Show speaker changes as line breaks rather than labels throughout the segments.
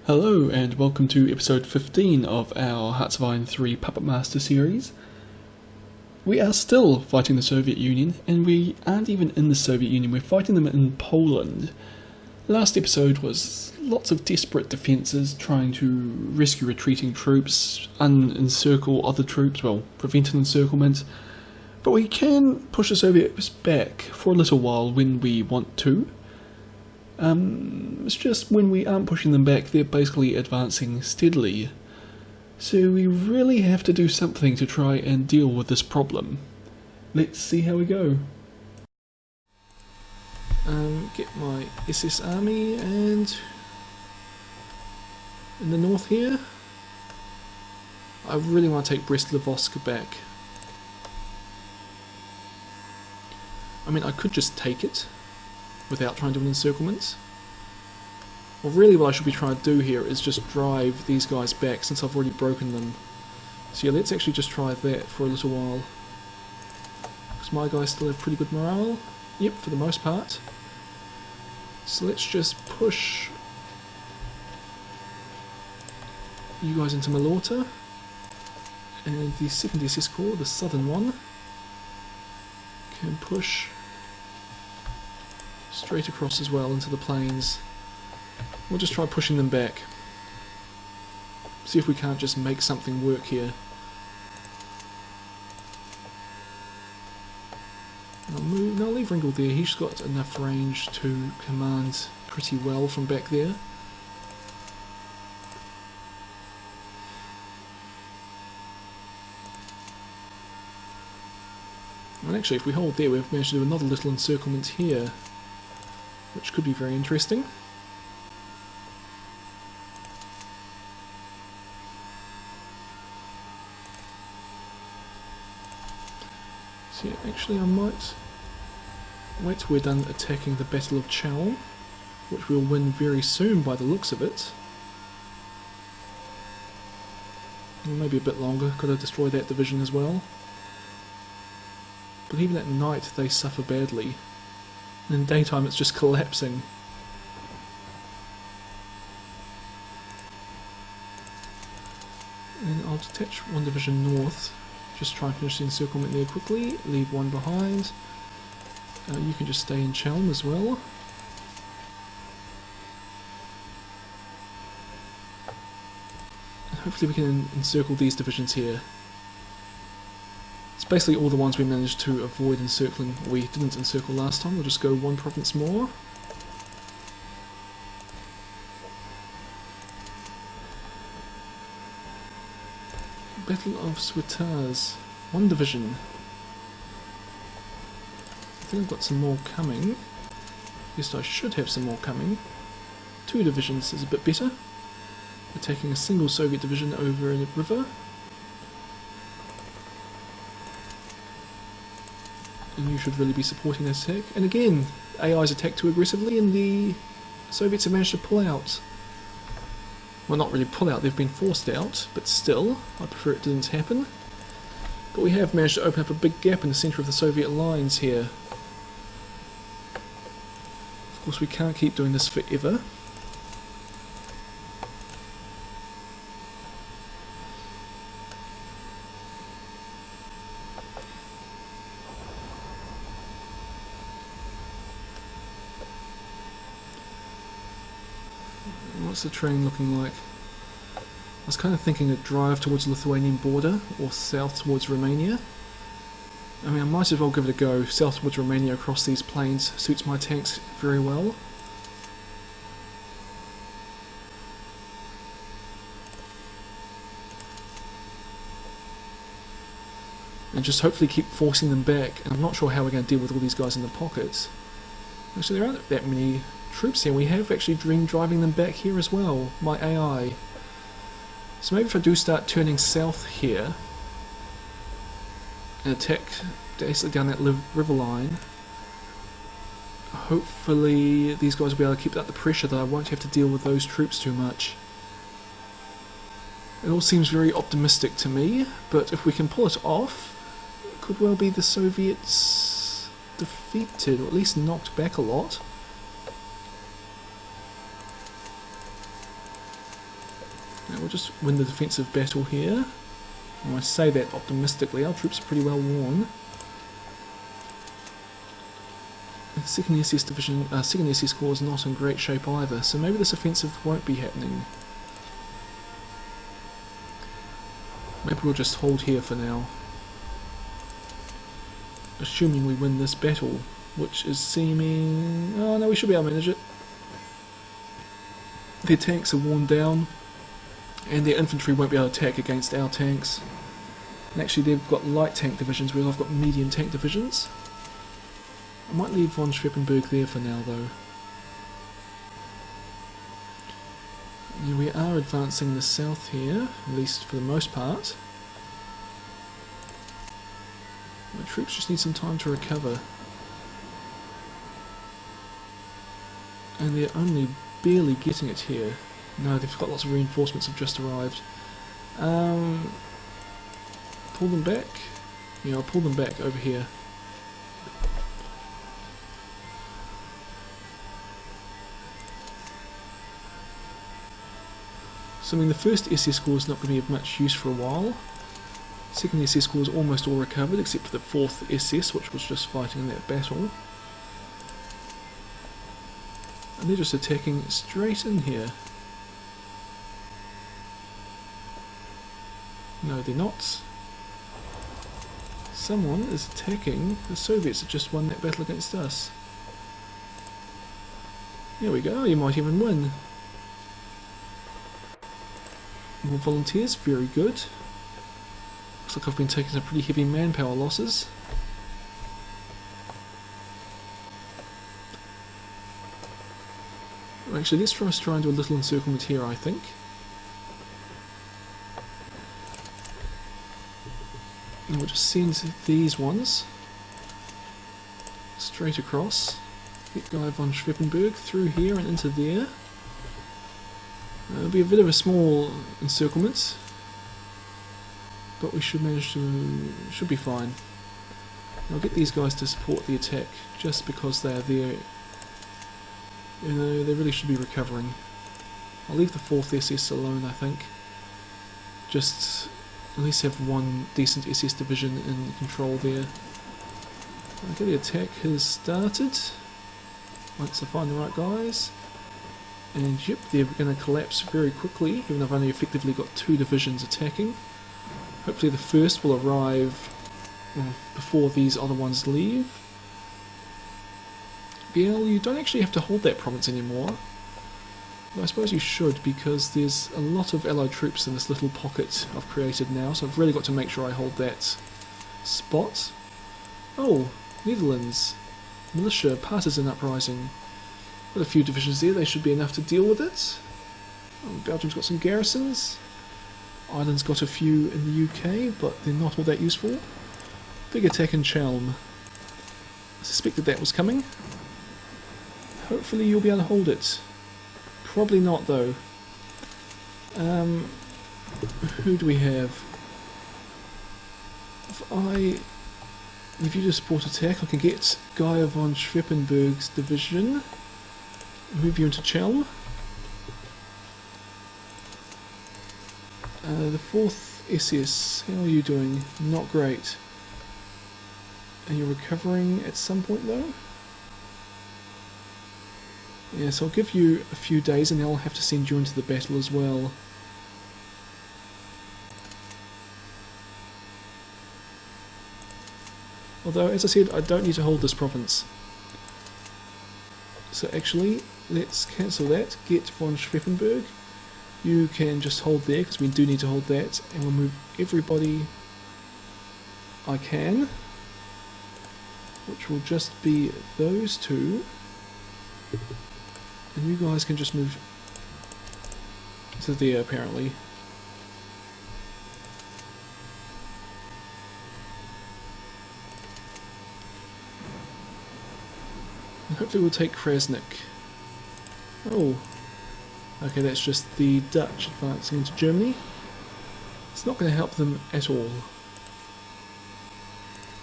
Hello and welcome to episode 15 of our Hearts of Iron 3 Puppet Master series. We are still fighting the Soviet Union, and we aren't even in the Soviet Union, we're fighting them in Poland. Last episode was lots of desperate defences, trying to rescue retreating troops, unencircle other troops, well, prevent an encirclement. But we can push the Soviets back for a little while when we want to. It's just when we aren't pushing them back, they're basically advancing steadily. So we really have to do something to try and deal with this problem. Let's see how we go. Get my SS army, and in the north here, I really want to take Brest-Litovsk back. I mean, I could just take it without trying to do an encirclement. Well, really what I should be trying to do here is just drive these guys back since I've already broken them. So yeah, let's actually just try that for a little while. Because my guys still have pretty good morale. Yep, for the most part. So let's just push you guys into Malorta. And the 2nd SS Corps, the southern one, can push straight across as well into the plains. We'll just try pushing them back. See if we can't just make something work here. I'll leave Ringel there, he's got enough range to command pretty well from back there. And actually, if we hold there, we've managed to do another little encirclement here, which could be very interesting. So yeah, actually I might wait till we're done attacking the Battle of Chalm, which we'll win very soon by the looks of it. Maybe a bit longer, gotta destroy that division as well. But even at night they suffer badly. And in daytime it's just collapsing. And I'll detach one division north, just try and finish the encirclement there quickly, leave one behind. You can just stay in Chelm as well. And hopefully we can encircle these divisions here. It's basically all the ones we managed to avoid encircling. We didn't encircle last time, we'll just go one province more. Battle of Switaz. One division. I think I've got some more coming. Yes, I should have some more coming. 2 divisions is a bit better. Attacking a single Soviet division over in the river. And you should really be supporting this attack. And again, AI's attacked too aggressively and the Soviets have managed to pull out. Well, not really pull out, they've been forced out, but still, I prefer it didn't happen. But we have managed to open up a big gap in the centre of the Soviet lines here. Of course, we can't keep doing this forever. What's the train looking like? I was kind of thinking a drive towards the Lithuanian border or south towards Romania. I mean, I might as well give it a go. South towards Romania across these plains suits my tanks very well. And just hopefully keep forcing them back. And I'm not sure how we're going to deal with all these guys in the pockets. Actually, there aren't that many troops here. We have actually been driving them back here as well, my AI. So maybe if I do start turning south here and attack basically down that river line, hopefully these guys will be able to keep up the pressure that I won't have to deal with those troops too much. It all seems very optimistic to me, but if we can pull it off, it could well be the Soviets defeated, or at least knocked back a lot. Now we'll just win the defensive battle here. And I say that optimistically, our troops are pretty well worn. The second SS division, second SS Corps is not in great shape either, so maybe this offensive won't be happening. Maybe we'll just hold here for now. Assuming we win this battle, which is seeming... oh no, we should be able to manage it. Their tanks are worn down, and their infantry won't be able to attack against our tanks. And actually they've got light tank divisions, whereas I've got medium tank divisions. I might leave von Schweppenberg there for now though. Yeah, we are advancing the south here, at least for the most part. My troops just need some time to recover. And they're only barely getting it here. No, they've got lots of reinforcements have just arrived. Pull them back? Yeah, I'll pull them back over here. So I mean the first SS Corps is not going to be of much use for a while. Second SS Corps is almost all recovered except for the 4th SS, which was just fighting in that battle. And they're just attacking straight in here. No, they're not. Someone is attacking the Soviets that just won that battle against us. There we go, you might even win. More volunteers, very good. Looks like I've been taking some pretty heavy manpower losses. Actually, let's try and do a little encirclement here, I think. And we'll just send these ones straight across. Get Guy von Schweppenberg through here and into there. It'll be a bit of a small encirclement, but we should manage to... should be fine. I'll get these guys to support the attack just because they are there. You know, they really should be recovering. I'll leave the 4th SS alone, I think. Just at least have one decent SS division in control there. Okay, the attack has started. Once I find the right guys. And yep, they're going to collapse very quickly, even though I've only effectively got 2 divisions attacking. Hopefully the first will arrive before these other ones leave. Biel, you don't actually have to hold that province anymore. But I suppose you should, because there's a lot of allied troops in this little pocket I've created now, so I've really got to make sure I hold that spot. Oh, Netherlands. Militia, partisan uprising. Got a few divisions there, they should be enough to deal with it. Oh, Belgium's got some garrisons. Ireland's got a few in the UK, but they're not all that useful. Big attack in Chelm. I suspected that was coming. Hopefully you'll be able to hold it. Probably not though. Who do we have? If you just support attack, I can get Guy von Schweppenberg's division. Move you into Chelm. The 4th SS, how are you doing? Not great. Are you recovering at some point though? Yes, I'll give you a few days and then I'll have to send you into the battle as well. Although, as I said, I don't need to hold this province. So actually, let's cancel that. Get von Schweppenberg. You can just hold there, because we do need to hold that. And we'll move everybody I can. Which will just be those 2. And you guys can just move to there, apparently. And hopefully we'll take Krasnik. Oh. Okay, that's just the Dutch advancing into Germany. It's not going to help them at all.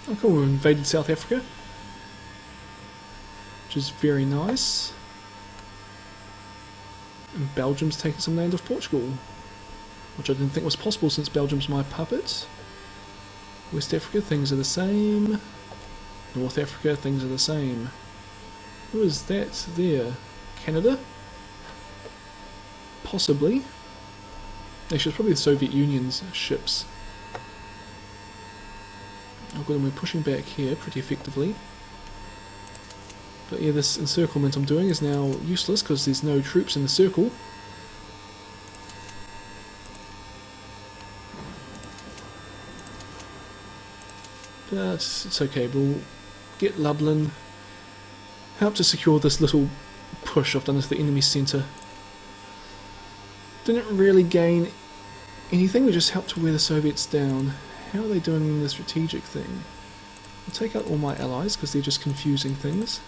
Oh cool, we've invaded South Africa. Which is very nice. And Belgium's taken some land off Portugal. which I didn't think was possible since Belgium's my puppet. West Africa, things are the same. North Africa, things are the same. Who is that there? Canada? Possibly. Actually, it's probably the Soviet Union's ships. Oh good, and we're pushing back here pretty effectively. But yeah, this encirclement I'm doing is now useless because there's no troops in the circle. But it's okay, we'll get Lublin, help to secure this little push I've done into the enemy centre. Didn't really gain anything, we just helped to wear the Soviets down. How are they doing in the strategic thing? I'll take out all my allies because they're just confusing things.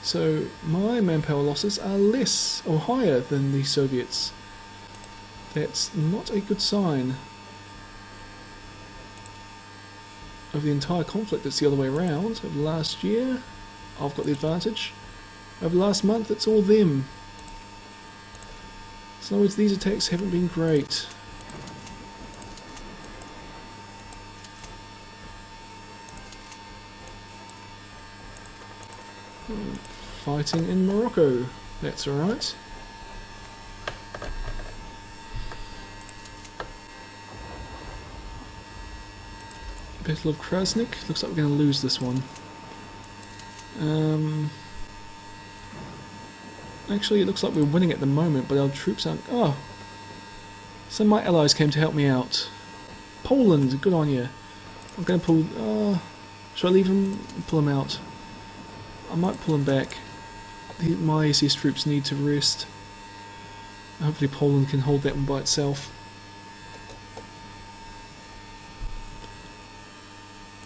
So my manpower losses are less or higher than the Soviets. That's not a good sign. Over the entire conflict it's the other way around. Over last year I've got the advantage. Over last month it's all them. So in other words, these attacks haven't been great. Fighting in Morocco, that's alright. Battle of Krasnik, looks like we're going to lose this one. Actually it looks like we're winning at the moment, but our troops aren't... Oh! Some of my allies came to help me out. Poland, good on you. I'm going to pull... should I leave him? Pull him out. I might pull him back. My SS troops need to rest. Hopefully Poland can hold that one by itself.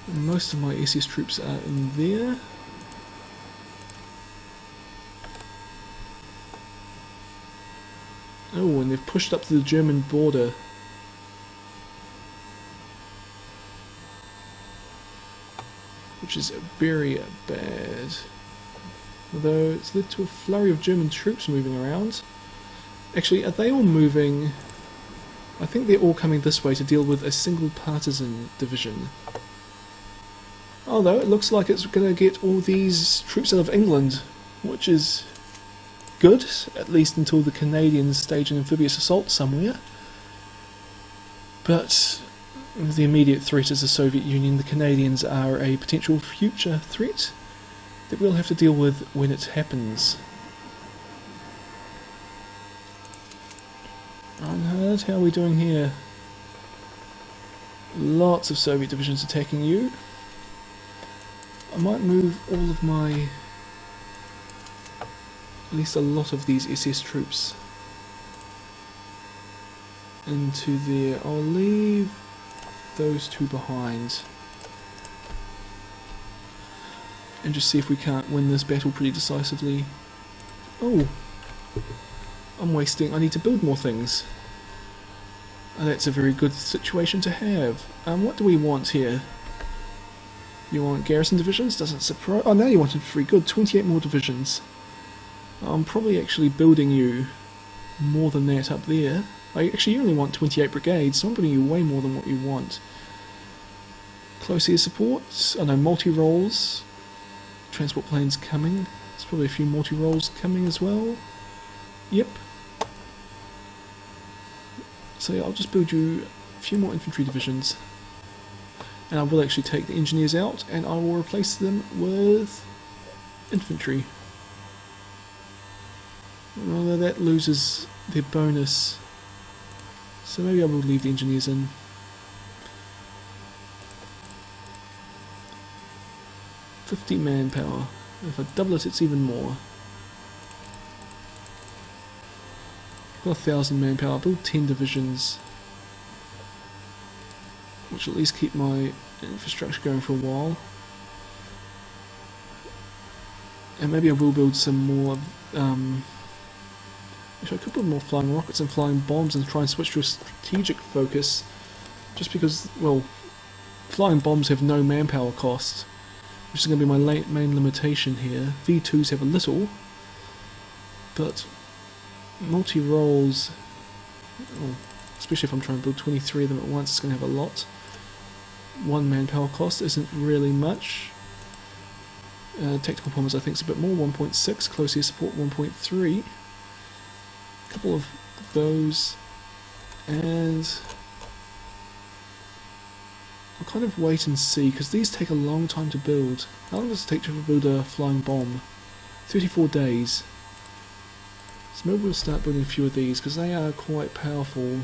Most of my SS troops are in there. Oh, and they've pushed up to the German border. Which is very bad. Although it's led to a flurry of German troops moving around. Actually, are they all moving? I think they're all coming this way to deal with a single partisan division. Although it looks like it's going to get all these troops out of England, which is good, at least until the Canadians stage an amphibious assault somewhere. But the immediate threat is the Soviet Union. The Canadians are a potential future threat that we'll have to deal with when it happens. Reinhard, how are we doing here? Lots of Soviet divisions attacking you. I might move all of my... at least a lot of these SS troops into there. I'll leave those two behind. And just see if we can't win this battle pretty decisively. Oh! I'm wasting... I need to build more things. Oh, that's a very good situation to have. What do we want here? You want garrison divisions? Doesn't surprise... Oh, now you wanted free. Good, 28 more divisions. I'm probably actually building you more than that up there. Actually, you only want 28 brigades, so I'm building you way more than what you want. Close air support. Oh no, multi-rolls. Transport planes coming. There's probably a few multi-rolls coming as well. Yep. So yeah, I'll just build you a few more infantry divisions. And I will actually take the engineers out and I will replace them with infantry. Although that loses their bonus. So maybe I will leave the engineers in. $50 manpower. If I double it, it's even more. Got 1,000 manpower. I'll build 10 divisions, which will at least keep my infrastructure going for a while. And maybe I will build some more. Actually, I could build more flying rockets and flying bombs and try and switch to a strategic focus. Just because, well, flying bombs have no manpower cost, which is going to be my main limitation here. V2s have a little, but multi-rolls, especially if I'm trying to build 23 of them at once, it's going to have a lot. 1 manpower cost isn't really much. Tactical bombers I think is a bit more, 1.6, close air support 1.3. A couple of those, and I'll kind of wait and see, because these take a long time to build. How long does it take to build a flying bomb? 34 days. So maybe we'll start building a few of these, because they are quite powerful.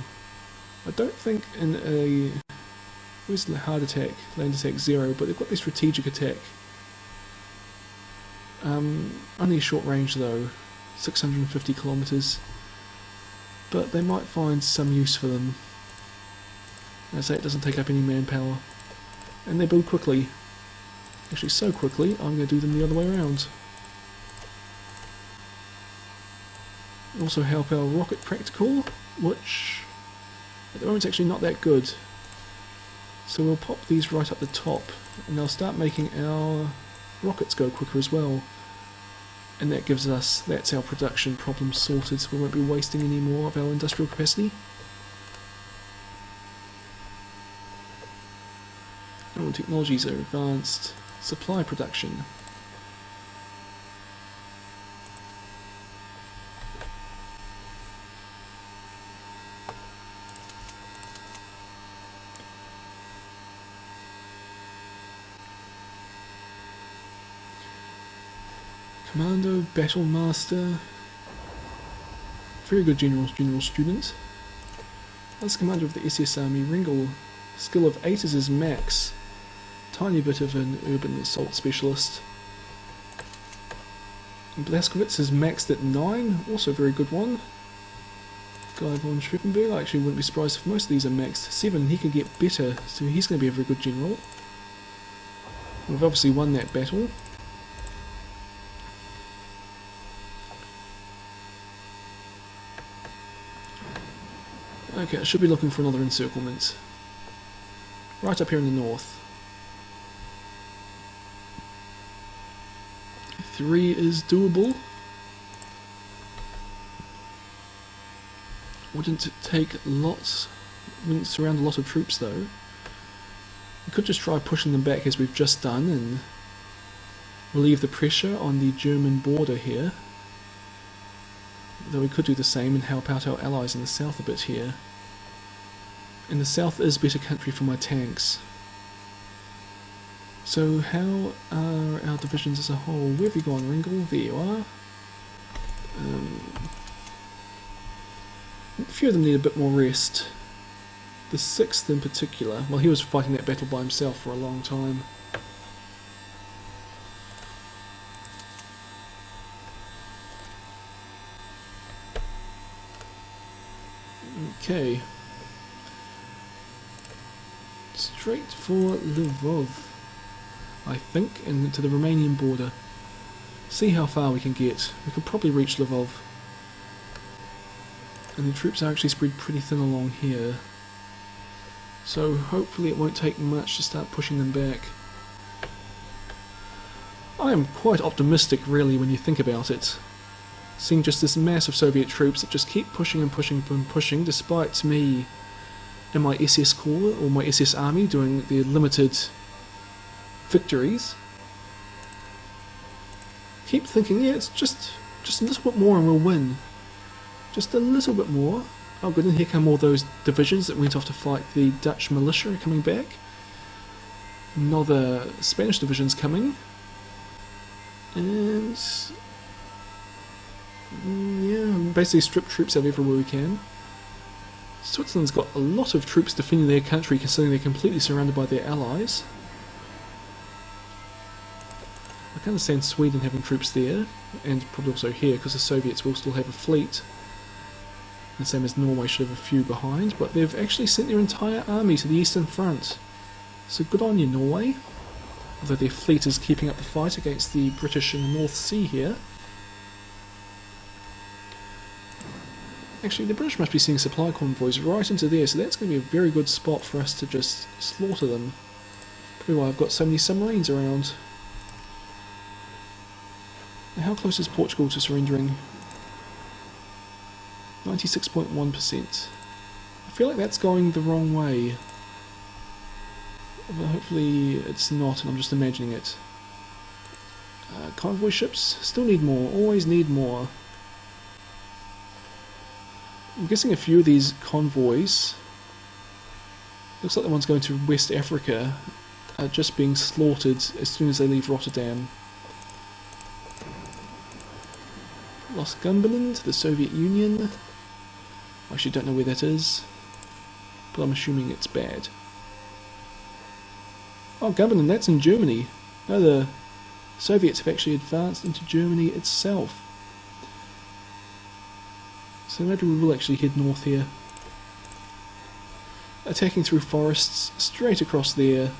I don't think in a... Where's the hard attack? Land attack 0, but they've got the strategic attack. Only a short range though, 650 kilometers. But they might find some use for them. As I say, it doesn't take up any manpower. And they build quickly. Actually so quickly, I'm going to do them the other way around. Also help our rocket practical, which at the moment is actually not that good. So we'll pop these right up the top, and they'll start making our rockets go quicker as well. And that gives us, that's our production problem sorted, so we won't be wasting any more of our industrial capacity. Oh, technologies are advanced. Supply production. Commando, Battle Master. Very good general student. As commander of the SS Army, Ringel, skill of 8 is his max. Tiny bit of an urban assault specialist. And Blaskowitz is maxed at 9, also a very good one. Guy von Schwippenberg, I actually wouldn't be surprised if most of these are maxed. 7, he could get better, so he's going to be a very good general. We've obviously won that battle. Okay, I should be looking for another encirclement. Right up here in the north. 3 is doable. Wouldn't take lots, wouldn't surround a lot of troops though. We could just try pushing them back as we've just done and relieve the pressure on the German border here. Though we could do the same and help out our allies in the south a bit here. And the south is better country for my tanks. So how are our divisions as a whole? Where have you gone, Ringel? There you are. A few of them need a bit more rest. The 6th in particular, well he was fighting that battle by himself for a long time. Okay. Straight for Lvov, I think, and to the Romanian border. See how far we can get. We could probably reach Lvov. And the troops are actually spread pretty thin along here. So hopefully it won't take much to start pushing them back. I am quite optimistic really when you think about it. Seeing just this mass of Soviet troops that just keep pushing and pushing and pushing despite me and my SS Corps or my SS Army doing their limited victories. Keep thinking, yeah, it's just a little bit more and we'll win. Just a little bit more. Oh good, and here come all those divisions that went off to fight the Dutch militia are coming back. Another Spanish division's coming. And yeah, basically strip troops out everywhere we can. Switzerland's got a lot of troops defending their country considering they're completely surrounded by their allies. I can understand Sweden having troops there, and probably also here because the Soviets will still have a fleet. The same as Norway should have a few behind, but they've actually sent their entire army to the Eastern Front. So good on you, Norway. Although their fleet is keeping up the fight against the British in the North Sea here. Actually, the British must be sending supply convoys right into there, so that's going to be a very good spot for us to just slaughter them. Probably why I've got so many submarines around. Now, how close is Portugal to surrendering? 96.1%. I feel like that's going the wrong way. But hopefully it's not, and I'm just imagining it. Convoy ships still need more, always need more. I'm guessing a few of these convoys, looks like the ones going to West Africa, are just being slaughtered as soon as they leave Rotterdam. Lost Cumberland, the Soviet Union. I actually don't know where that is, but I'm assuming it's bad. Oh, Cumberland, that's in Germany. No, the Soviets have actually advanced into Germany itself. So maybe we will actually head north here. Attacking through forests, straight across there.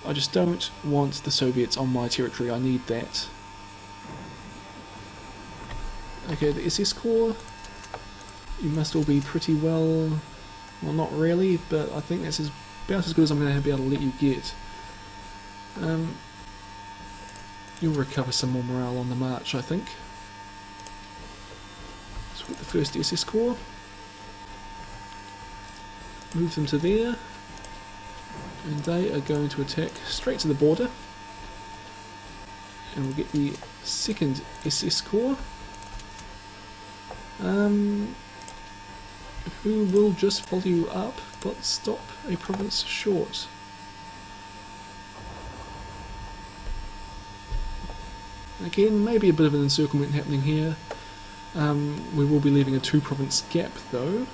I just don't want the Soviets on my territory, I need that. Okay, the SS Corps. You must all be pretty well not really, but I think that's about as good as I'm going to be able to let you get. You'll recover some more morale on the march, I think. So with the first SS Corps, move them to there, and they are going to attack straight to the border. And we'll get the second SS Corps, who will just follow you up, but stop a province short. Again, maybe a bit of an encirclement happening here. We will be leaving a 2-province gap though.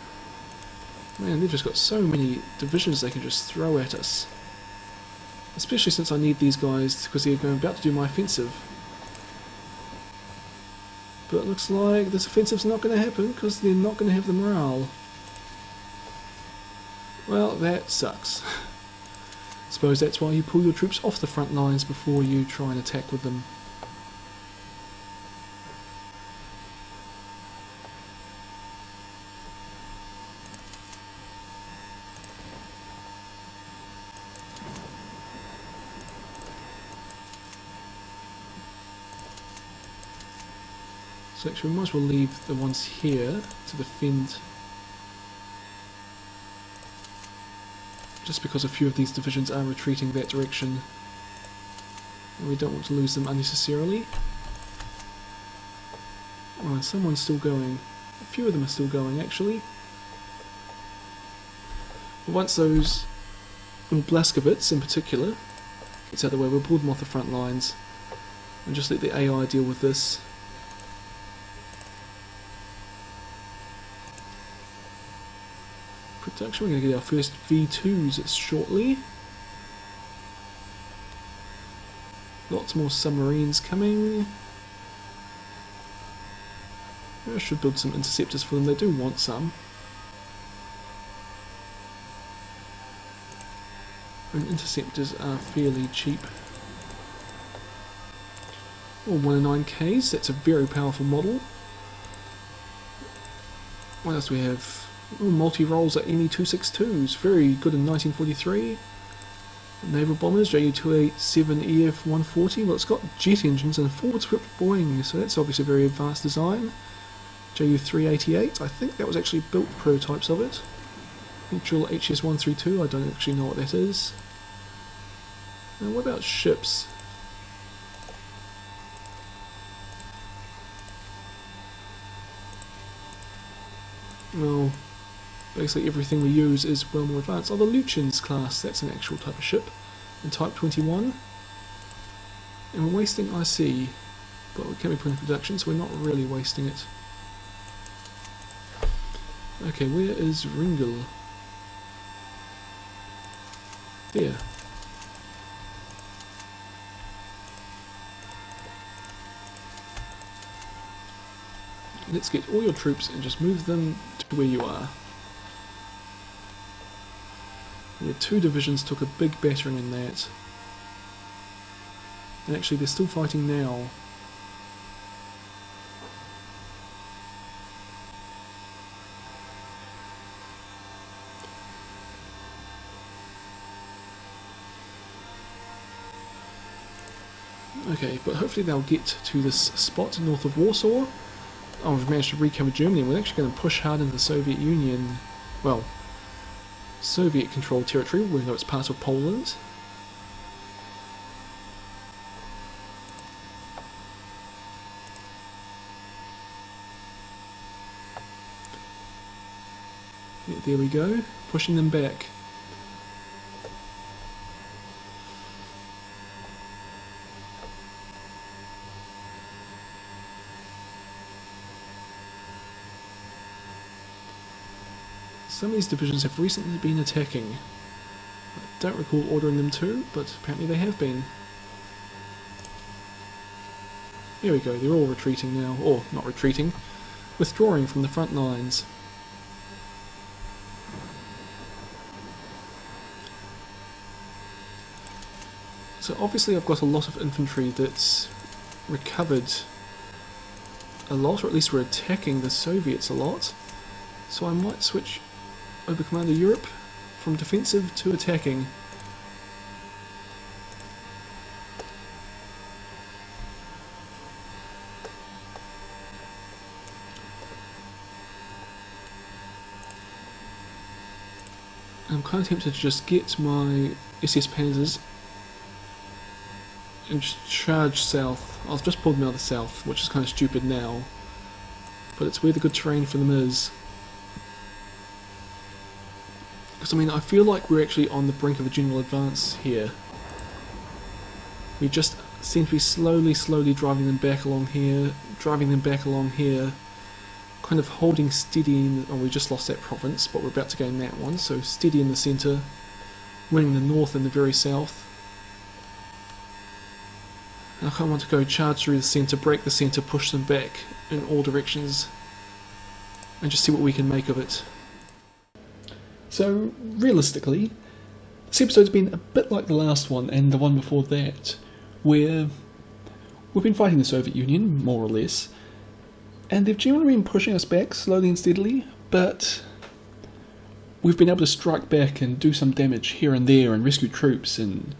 Man, they've just got so many divisions they can just throw at us. Especially since I need these guys because they're about to do my offensive. But it looks like this offensive's not going to happen because they're not going to have the morale. Well, that sucks. Suppose that's why you pull your troops off the front lines before you try and attack with them. So actually we might as well leave the ones here to defend, just because a few of these divisions are retreating that direction and we don't want to lose them unnecessarily. Oh, someone's still going. A few of them are still going actually. But once those, Blaskowitz in particular, gets out of the way, we'll pull them off the front lines and just let the AI deal with this. Production, we're going to get our first V2s shortly. Lots more submarines coming. I should build some interceptors for them, they do want some. And interceptors are fairly cheap. Oh, 1 in 9Ks, that's a very powerful model. What else do we have? Oh, multi-rolls at ME-262s, very good in 1943. Naval bombers, Ju-287EF-140, well it's got jet engines and a forward-swept Boeing, so that's obviously a very advanced design. Ju-388, I think that was actually built prototypes of it. Neutral HS-132, I don't actually know what that is. And what about ships? Well, basically everything we use is well more advanced. Oh, the Lutyens class, that's an actual type of ship. In Type 21. And we're wasting IC, but we can be putting in production, so we're not really wasting it. Okay, where is Ringel? There. Let's get all your troops and just move them to where you are. Yeah, 2 divisions took a big battering in that. And actually they're still fighting now. Okay, but hopefully they'll get to this spot north of Warsaw. Oh, we've managed to recover Germany. We're actually going to push hard into the Soviet Union, well, Soviet-controlled territory, even though it's part of Poland. Yeah, there we go, pushing them back. Some of these divisions have recently been attacking. I don't recall ordering them to, but apparently they have been. Here we go, they're all retreating now, or not retreating, withdrawing from the front lines. So obviously I've got a lot of infantry that's recovered a lot, or at least we're attacking the Soviets a lot. So I might switch over Commander Europe from defensive to attacking. I'm kind of tempted to just get my SS Panzers and just charge south. I've just pulled them out of the south, which is kind of stupid now, but it's where the good terrain for them is. Because I mean, I feel like we're actually on the brink of a general advance here. We just seem to be slowly driving them back along here, kind of holding steady in, oh, we just lost that province, but we're about to gain that one, so steady in the centre, winning the north and the very south. And I kind of want to go charge through the centre, break the centre, push them back in all directions, and just see what we can make of it. So, realistically, this episode's been a bit like the last one and the one before that, where we've been fighting the Soviet Union, more or less, and they've generally been pushing us back slowly and steadily, but we've been able to strike back and do some damage here and there and rescue troops, and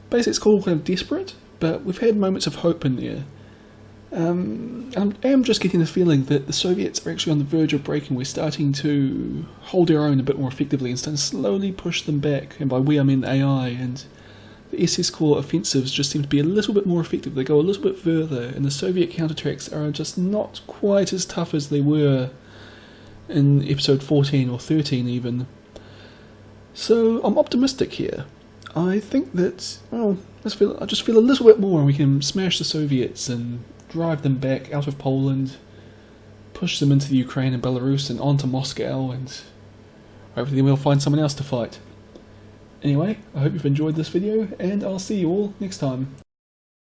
basically it's all kind of desperate, but we've had moments of hope in there. I am just getting the feeling that the Soviets are actually on the verge of breaking. We're starting to hold our own a bit more effectively and starting to slowly push them back, and by we I mean AI, and the SS Corps offensives just seem to be a little bit more effective. They go a little bit further, and the Soviet counterattacks are just not quite as tough as they were in episode 14 or 13 even. So I'm optimistic here. I think that, well, I just feel a little bit more and we can smash the Soviets and drive them back out of Poland, push them into the Ukraine and Belarus and on to Moscow, and hopefully we'll find someone else to fight. Anyway, I hope you've enjoyed this video, and I'll see you all next time.